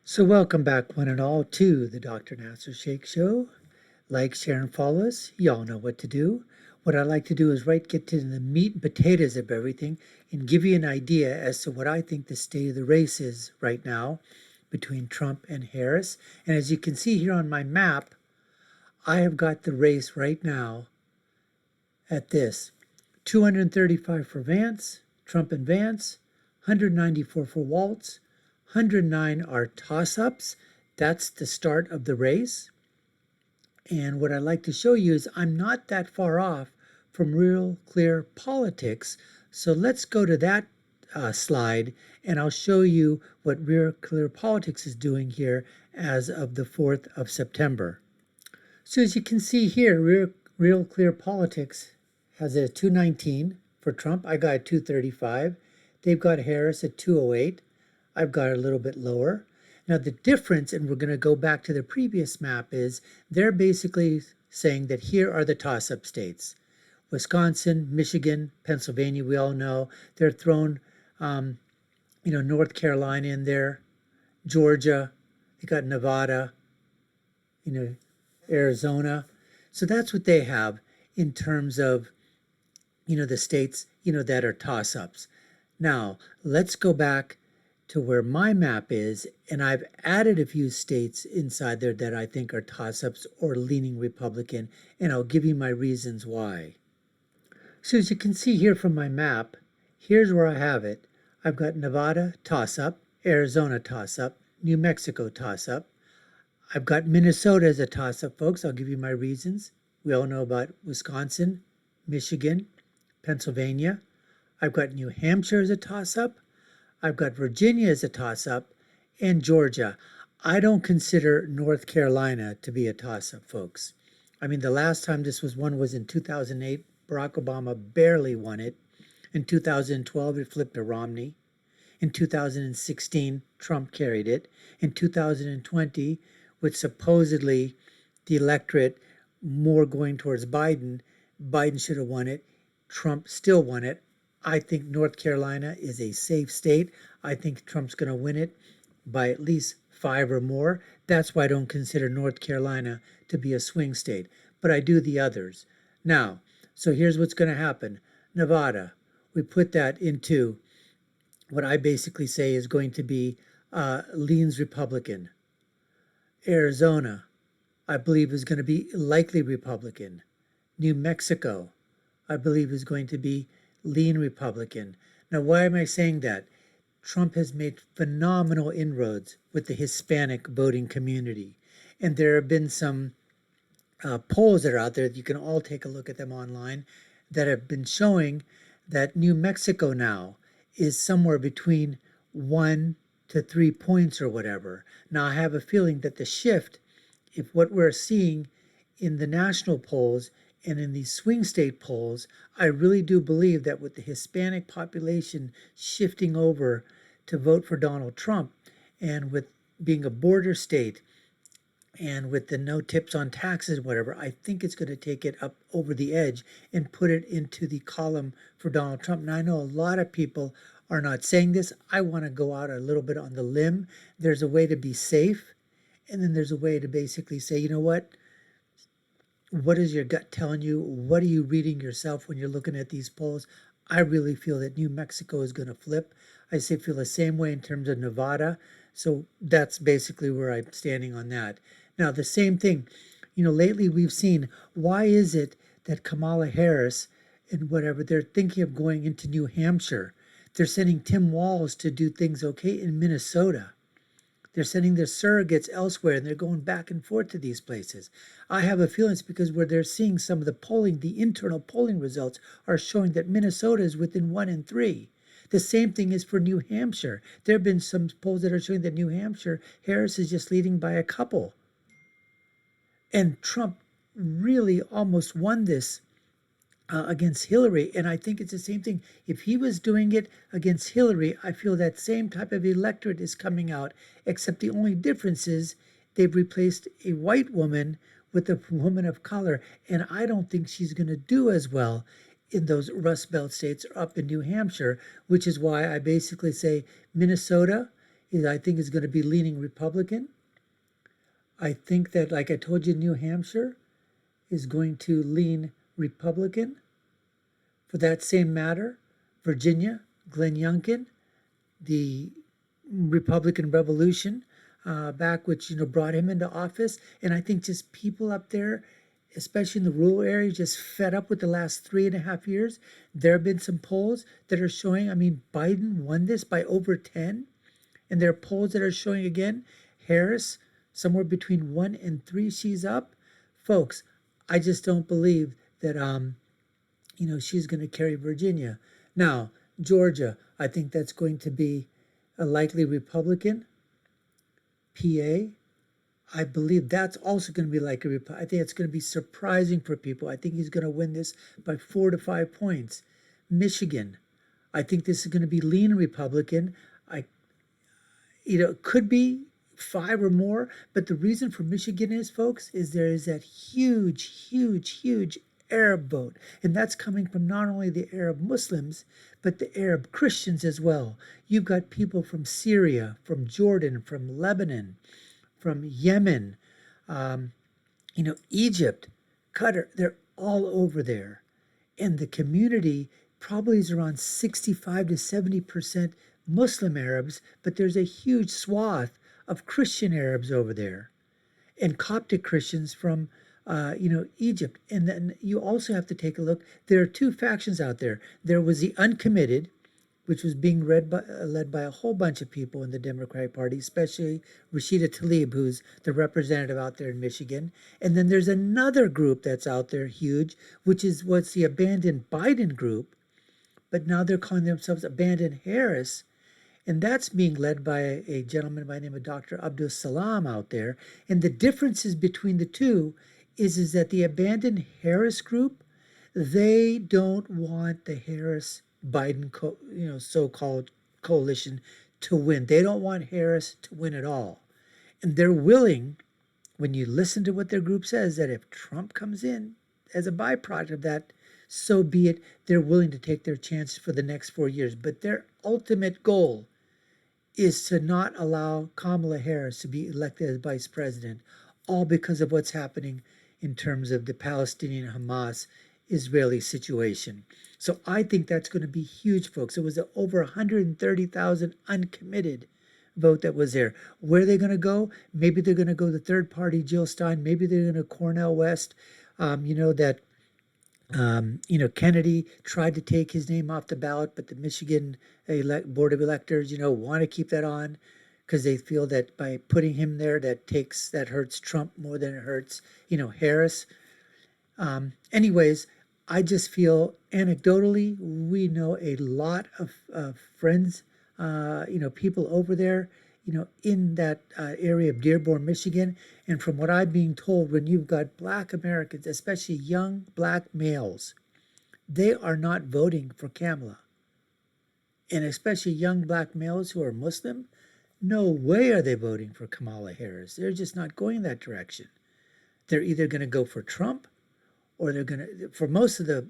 So welcome back one and all to the Dr. Nasser Shake Show. Like, share, and follow us. Y'all know what to do. What I like to do is get to the meat and potatoes of everything and give you an idea as to what I think the state of the race is right now between Trump and Harris. And as you can see here on my map, I have got the race right now at this: 235 for Vance, Trump and Vance, 194 for Waltz, 109 are toss-ups. That's the start of the race. And what I'd like to show you is I'm not that far off from Real Clear Politics. So let's go to that slide and I'll show you what Real Clear Politics is doing here as of the 4th of September. So as you can see here, Real Clear Politics has a 219 for Trump. I got a 235. They've got Harris at 208. I've got a little bit lower. Now the difference, and we're going to go back to the previous map, is they're basically saying that here are the toss-up states. Wisconsin, Michigan, Pennsylvania, we all know. They're thrown, North Carolina in there, Georgia, they got Nevada, Arizona. So that's what they have in terms of, the states, that are toss-ups. Now, let's go back to where my map is, and I've added a few states inside there that I think are toss-ups or leaning Republican, and I'll give you my reasons why. So as you can see here from my map, here's where I have it. I've got Nevada toss-up, Arizona toss-up, New Mexico toss-up. I've got Minnesota as a toss-up, folks. I'll give you my reasons. We all know about Wisconsin, Michigan, Pennsylvania. I've got New Hampshire as a toss-up. I've got Virginia as a toss-up, and Georgia. I don't consider North Carolina to be a toss-up, folks. I mean, the last time this was won was in 2008. Barack Obama barely won it. In 2012, it flipped to Romney. In 2016, Trump carried it. In 2020, with supposedly the electorate more going towards Biden, Biden should have won it. Trump still won it. I think North Carolina is a safe state. I think Trump's going to win it by at least 5 or more. That's why I don't consider North Carolina to be a swing state, but I do the others. Now, so here's what's going to happen. Nevada, we put that into what I basically say is going to be leans Republican. Arizona, I believe, is going to be likely Republican. New Mexico, I believe, is going to be lean Republican. Now, why am I saying that? Trump has made phenomenal inroads with the Hispanic voting community. And there have been some polls that are out there, you can all take a look at them online, that have been showing that New Mexico now is somewhere between 1 to 3 points or whatever. Now, I have a feeling that the shift, if what we're seeing in the national polls and in these swing state polls, I really do believe that with the Hispanic population shifting over to vote for Donald Trump, and with being a border state, and with the no tips on taxes, whatever, I think it's going to take it up over the edge and put it into the column for Donald Trump. Now, I know a lot of people are not saying this. I want to go out a little bit on the limb. There's a way to be safe, and then there's a way to basically say, you know what? What is your gut telling you? What are you reading yourself when you're looking at these polls? I really feel that New Mexico is going to flip. I feel the same way in terms of Nevada. So that's basically where I'm standing on that. Now, the same thing, lately we've seen, why is it that Kamala Harris and whatever, they're thinking of going into New Hampshire? They're sending Tim Walz to do things okay in Minnesota. They're sending their surrogates elsewhere, and they're going back and forth to these places. I have a feeling it's because where they're seeing some of the polling, the internal polling results are showing that Minnesota is within 1 and 3. The same thing is for New Hampshire. There have been some polls that are showing that New Hampshire, Harris is just leading by a couple. And Trump really almost won this against Hillary. And I think it's the same thing. If he was doing it against Hillary, I feel that same type of electorate is coming out, except the only difference is they've replaced a white woman with a woman of color. And I don't think she's going to do as well in those Rust Belt states or up in New Hampshire, which is why I basically say Minnesota I think is going to be leaning Republican. I think that, like I told you, New Hampshire is going to lean Republican. For that same matter, Virginia, Glenn Youngkin, the Republican Revolution, back which brought him into office, and I think just people up there, especially in the rural areas, just fed up with the last 3.5 years. There have been some polls that are showing, Biden won this by over 10, and there are polls that are showing again, Harris somewhere between 1 and 3, she's up. Folks, I just don't believe that she's going to carry Virginia. Now, Georgia, I think that's going to be a likely Republican. PA, I believe that's also going to be like a Republican. I think it's going to be surprising for people. I think he's going to win this by 4 to 5 points. Michigan, I think this is going to be lean Republican. It could be 5 or more, but the reason for Michigan is, folks, is there is that huge Arab vote, and that's coming from not only the Arab Muslims, but the Arab Christians as well. You've got people from Syria, from Jordan, from Lebanon, from Yemen, Egypt, Qatar, they're all over there. And the community probably is around 65 to 70% Muslim Arabs, but there's a huge swath of Christian Arabs over there, and Coptic Christians from Egypt. And then you also have to take a look. There are 2 factions out there. There was the uncommitted, which was being led by a whole bunch of people in the Democratic Party, especially Rashida Tlaib, who's the representative out there in Michigan. And then there's another group that's out there huge, which is what's the abandoned Biden group, but now they're calling themselves abandoned Harris. And that's being led by a gentleman by the name of Dr. Abdul Salam out there. And the differences between the two is that the abandoned Harris group, they don't want the Harris-Biden so-called coalition to win. They don't want Harris to win at all. And they're willing, when you listen to what their group says, that if Trump comes in as a byproduct of that, so be it. They're willing to take their chances for the next 4 years. But their ultimate goal is to not allow Kamala Harris to be elected as vice president, all because of what's happening in terms of the Palestinian Hamas Israeli situation. So I think that's going to be huge, folks. It was over 130,000 uncommitted vote that was there. Where are they going to go? Maybe they're going to go the third party, Jill Stein. Maybe they're going to Cornel West. Kennedy tried to take his name off the ballot, but the Michigan Board of Electors, want to keep that on because they feel that by putting him there, that hurts Trump more than it hurts, Harris. Anyways, I just feel anecdotally, we know a lot of friends, people over there, in that area of Dearborn, Michigan. And from what I'm being told, when you've got Black Americans, especially young Black males, they are not voting for Kamala. And especially young Black males who are Muslim, no way are they voting for Kamala Harris. They're just not going that direction. They're either going to go for Trump, or they're going to, for most of the,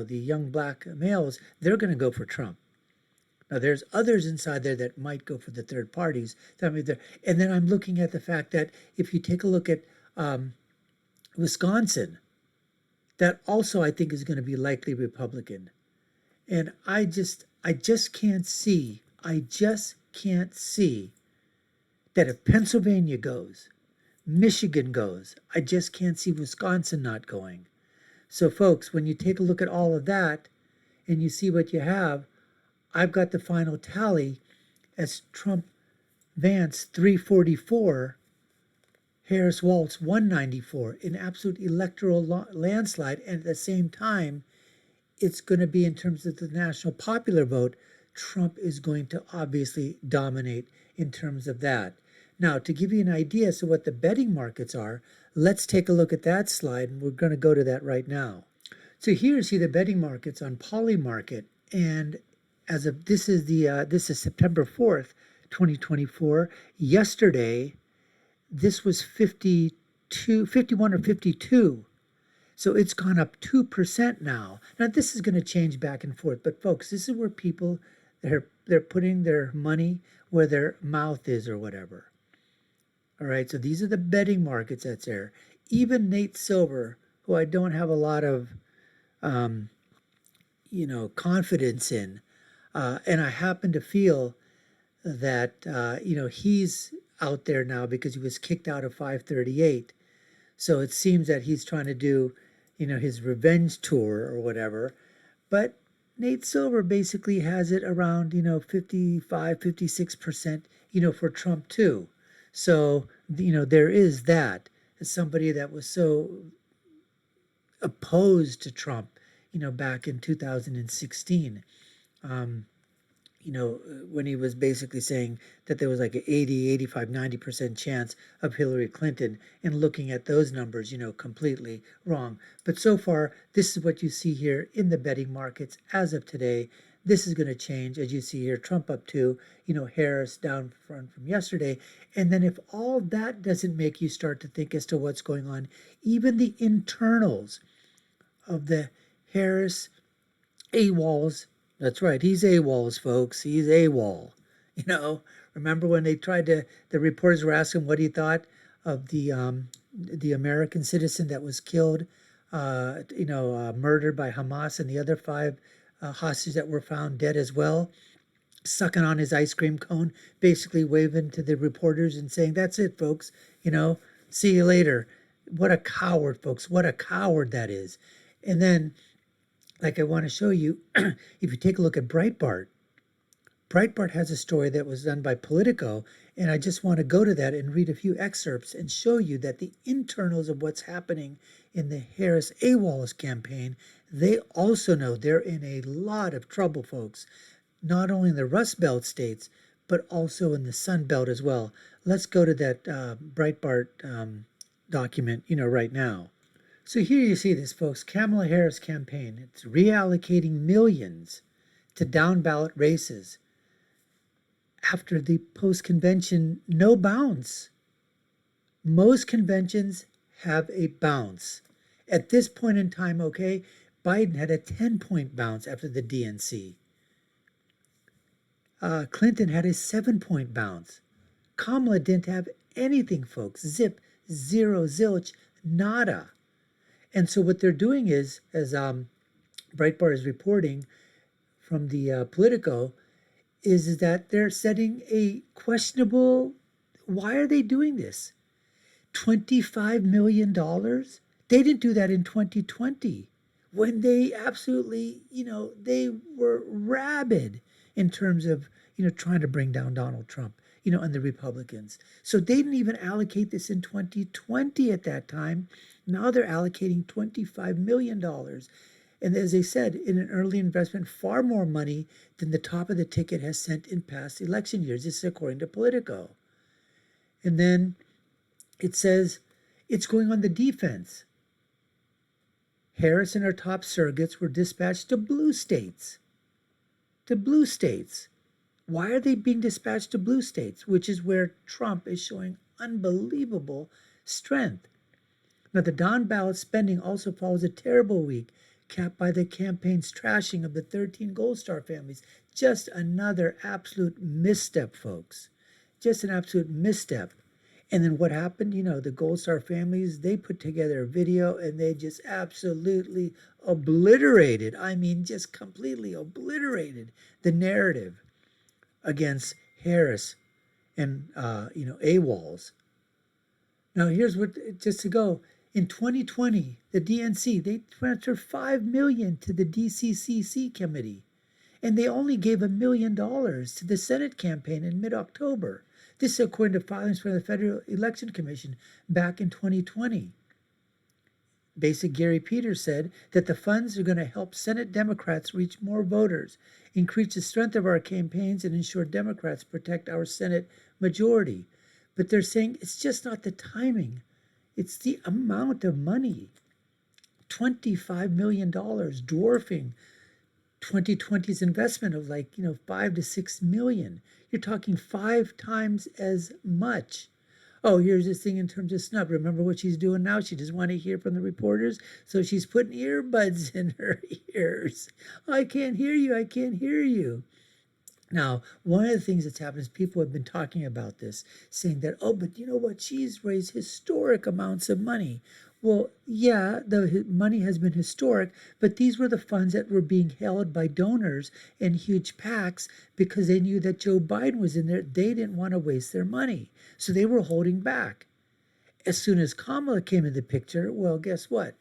the young Black males, they're going to go for Trump. Now, there's others inside there that might go for the third parties. And then I'm looking at the fact that if you take a look at Wisconsin, that also I think is going to be likely Republican. And I just can't see that if Pennsylvania goes, Michigan goes, I just can't see Wisconsin not going. So, folks, when you take a look at all of that and you see what you have, I've got the final tally as Trump Vance 344, Harris Waltz 194, an absolute electoral landslide. And at the same time, it's going to be, in terms of the national popular vote, Trump is going to obviously dominate in terms of that. Now, to give you an idea as to what the betting markets are, let's take a look at that slide, and we're going to go to that right now. So here you see the betting markets on Polymarket, and as of this is September 4th, 2024. Yesterday, this was 51 or 52. So it's gone up 2% now. Now this is going to change back and forth, but folks, this is where people they're putting their money where their mouth is or whatever. All right, so these are the betting markets that's there. Even Nate Silver, who I don't have a lot of, um, confidence in, and I happen to feel that, he's out there now because he was kicked out of 538. So it seems that he's trying to do, his revenge tour or whatever. But Nate Silver basically has it around, 55, 56%, for Trump too. So, there is that. As somebody that was so opposed to Trump, back in 2016. Um, when he was basically saying that there was like an 80, 85, 90% chance of Hillary Clinton, and looking at those numbers, completely wrong. But so far, this is what you see here in the betting markets as of today. This is going to change, as you see here, Trump up 2, Harris down from yesterday. And then if all that doesn't make you start to think as to what's going on, even the internals of the Harris AWOLs. That's right. He's AWOLs, folks. He's AWOL. Remember when they tried to, the reporters were asking what he thought of the American citizen that was killed, murdered by Hamas, and the other 5 hostages that were found dead as well, sucking on his ice cream cone, basically waving to the reporters and saying, "That's it, folks. See you later." What a coward, folks. What a coward that is. And then, like I want to show you, if you take a look at Breitbart has a story that was done by Politico, and I just want to go to that and read a few excerpts and show you that the internals of what's happening in the Harris AWOLs campaign, they also know they're in a lot of trouble, folks, not only in the Rust Belt states, but also in the Sun Belt as well. Let's go to that Breitbart document, right now. So here you see this, folks, Kamala Harris campaign. It's reallocating millions to down ballot races after the post-convention no bounce. Most conventions have a bounce. At this point in time, okay, Biden had a 10-point bounce after the DNC. Clinton had a 7-point bounce. Kamala didn't have anything, folks. Zip, zero, zilch, nada. And so what they're doing is, as Breitbart is reporting from the Politico, is that they're setting a questionable, why are they doing this? $25 million? They didn't do that in 2020 when they absolutely, they were rabid in terms of, trying to bring down Donald Trump, and the Republicans. So they didn't even allocate this in 2020 at that time. Now they're allocating $25 million. And as they said, in an early investment, far more money than the top of the ticket has sent in past election years. This is according to Politico. And then it says it's going on the defense. Harris and her top surrogates were dispatched to blue states. To blue states. Why are they being dispatched to blue states, which is where Trump is showing unbelievable strength? Now, the down-ballot spending also follows a terrible week, capped by the campaign's trashing of the 13 Gold Star families. Just another absolute misstep, folks. Just an absolute misstep. And then what happened? The Gold Star families, they put together a video and they just absolutely obliterated, just completely obliterated the narrative against Harris and, AWOLs. Now, here's what, just to go. In 2020, the DNC, they transferred $5 million to the DCCC committee, and they only gave $1 million to the Senate campaign in mid-October. This is according to filings from the Federal Election Commission back in 2020. Basic Gary Peters said that the funds are going to help Senate Democrats reach more voters, increase the strength of our campaigns, and ensure Democrats protect our Senate majority. But they're saying it's just not the timing. It's the amount of money. $25 million, dwarfing 2020's investment of 5 to 6 million. You're talking 5 times as much. Oh, here's this thing in terms of snub. Remember what she's doing now? She doesn't want to hear from the reporters, so she's putting earbuds in her ears. I can't hear you. I can't hear you. Now, one of the things that's happened is people have been talking about this, saying that, oh, but you know what? She's raised historic amounts of money. Well, yeah, the money has been historic, but these were the funds that were being held by donors in huge PACs because they knew that Joe Biden was in there. They didn't want to waste their money. So they were holding back. As soon as Kamala came in the picture, well, guess what?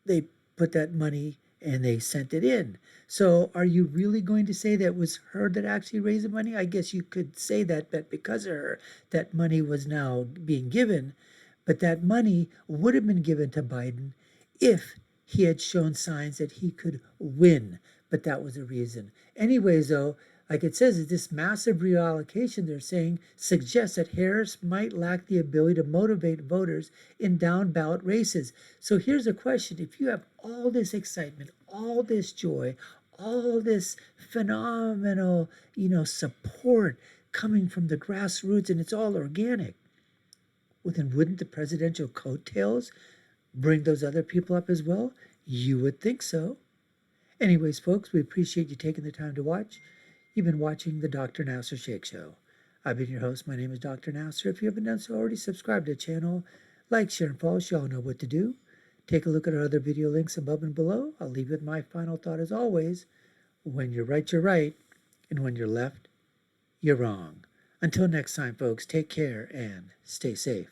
They put that money and they sent it in. So are you really going to say that it was her that actually raised the money? I guess you could say that, but because of her, that money was now being given. But that money would have been given to Biden if he had shown signs that he could win. But that was the reason. Anyways, though, like it says, this massive reallocation, they're saying, suggests that Harris might lack the ability to motivate voters in down ballot races. So here's a question. If you have all this excitement, all this joy, all this phenomenal, support coming from the grassroots, and it's all organic, well, then wouldn't the presidential coattails bring those other people up as well? You would think so. Anyways, folks, we appreciate you taking the time to watch. You've been watching the Dr. Nasser Shake Show. I've been your host. My name is Dr. Nasser. If you haven't done so already, subscribe to the channel. Like, share, and follow. You all know what to do. Take a look at our other video links above and below. I'll leave you with my final thought as always. When you're right, you're right. And when you're left, you're wrong. Until next time, folks, take care and stay safe.